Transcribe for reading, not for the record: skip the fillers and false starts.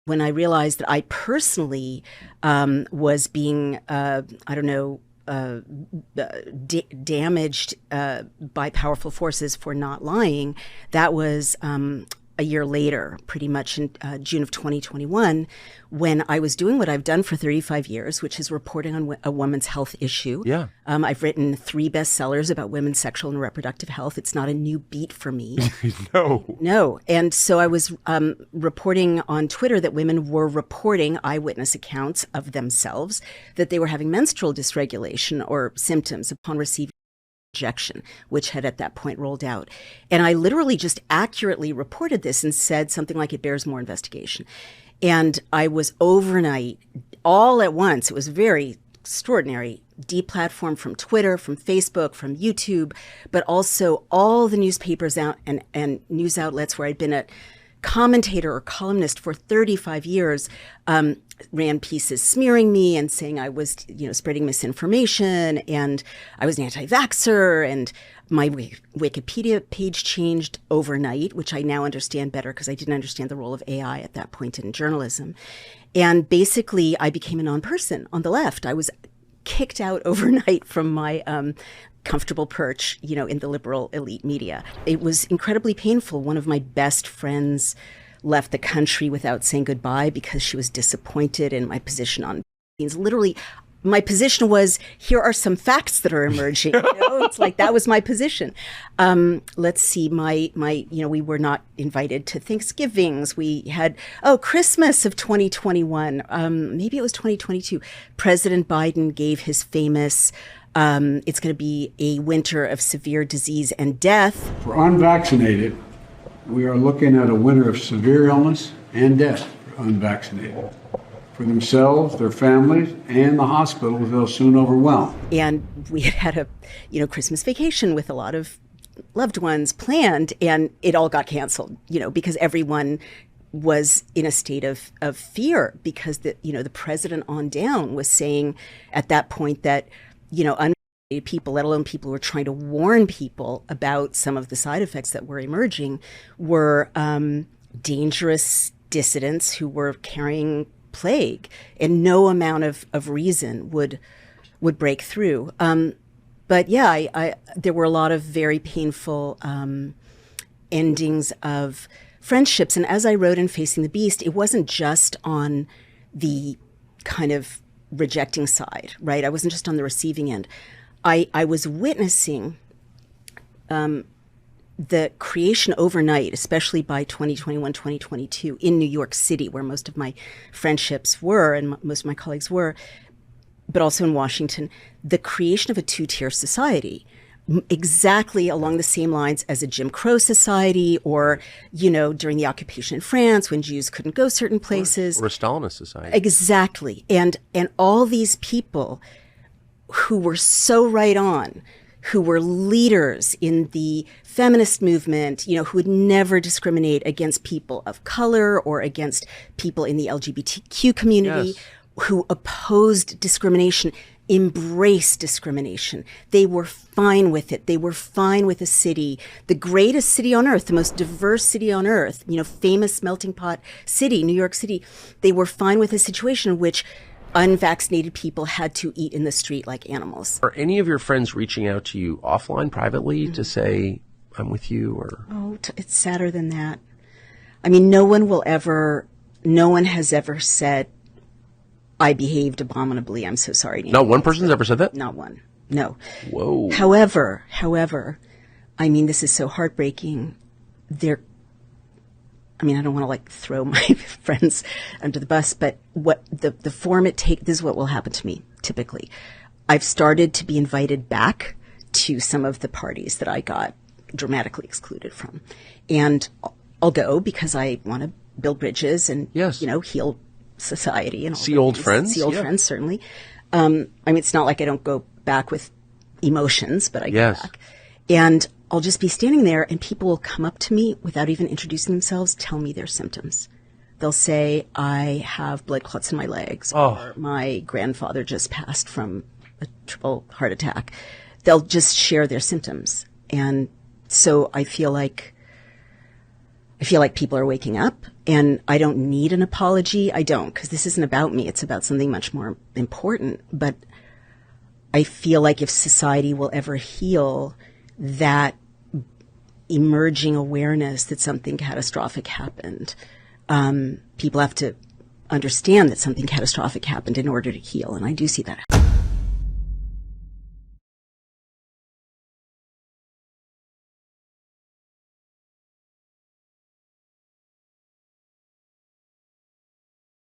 when I realized that I personally was being, damaged by powerful forces for not lying, that was a year later, pretty much in June of 2021, when I was doing what I've done for 35 years, which is reporting on a woman's health issue. Yeah. I've written 3 bestsellers about women's sexual and reproductive health. It's not a new beat for me. No. And so I was reporting on Twitter that women were reporting eyewitness accounts of themselves, that they were having menstrual dysregulation or symptoms upon receiving injection, which had at that point rolled out. And I literally just accurately reported this and said something like, it bears more investigation. And I was overnight, all at once, it was very extraordinary, deplatformed from Twitter, from Facebook, from YouTube, but also all the newspapers out and news outlets where I'd been a commentator or columnist for 35 years, ran pieces smearing me and saying I was, spreading misinformation, and I was an anti-vaxxer, and my Wikipedia page changed overnight, which I now understand better because I didn't understand the role of AI at that point in journalism. And basically, I became a non-person on the left. I was kicked out overnight from my comfortable perch, in the liberal elite media. It was incredibly painful. One of my best friends left the country without saying goodbye because she was disappointed in my position on vaccines. Literally, my position was, here are some facts that are emerging. It's like that was my position. Let's see, we were not invited to Thanksgivings. We had, Christmas of 2021. Maybe it was 2022. President Biden gave his famous, it's going to be a winter of severe disease and death. For unvaccinated, we are looking at a winter of severe illness and death for unvaccinated. For themselves, their families, and the hospitals they'll soon overwhelm. And we had a, Christmas vacation with a lot of loved ones planned, and it all got canceled, because everyone was in a state of fear because the president on down was saying at that point that, unvaccinated people, let alone people who were trying to warn people about some of the side effects that were emerging, were dangerous dissidents who were carrying plague, and no amount of reason would break through. But yeah, there were a lot of very painful endings of friendships. And as I wrote in Facing the Beast, it wasn't just on the kind of rejecting side, right? I wasn't just on the receiving end. I was witnessing the creation overnight, especially by 2021, 2022, in New York City, where most of my friendships were and most of my colleagues were, but also in Washington, the creation of a 2-tier society, exactly along the same lines as a Jim Crow society, or, during the occupation in France when Jews couldn't go certain places. Or a Stalinist society. Exactly. And all these people who were so right on, who were leaders in the feminist movement, who would never discriminate against people of color or against people in the LGBTQ community, yes, who opposed discrimination, embraced discrimination. They were fine with it. They were fine with a city, the greatest city on earth, the most diverse city on earth, famous melting pot city, New York City. They were fine with a situation in which unvaccinated people had to eat in the street like animals. Are any of your friends reaching out to you offline, privately, to say, I'm with you? Or it's sadder than that. I mean, no one has ever said, I behaved abominably, I'm so sorry. Not one person's ever said that? Not one. No. Whoa. However, I mean, this is so heartbreaking. I don't want to throw my friends under the bus, but what the form it takes, this is what will happen to me typically. I've started to be invited back to some of the parties that I got dramatically excluded from. And I'll go because I want to build bridges and, yes, heal society and all see old friends. See old friends, certainly. It's not like I don't go back with emotions, but I go back. And I'll just be standing there and people will come up to me without even introducing themselves, tell me their symptoms. They'll say, I have blood clots in my legs, or my grandfather just passed from a triple heart attack. They'll just share their symptoms. And so I feel like I feel like people are waking up, and I don't need an apology. I don't, because this isn't about me. It's about something much more important. But I feel like if society will ever heal that emerging awareness that something catastrophic happened, people have to understand that something catastrophic happened in order to heal. And I do see that.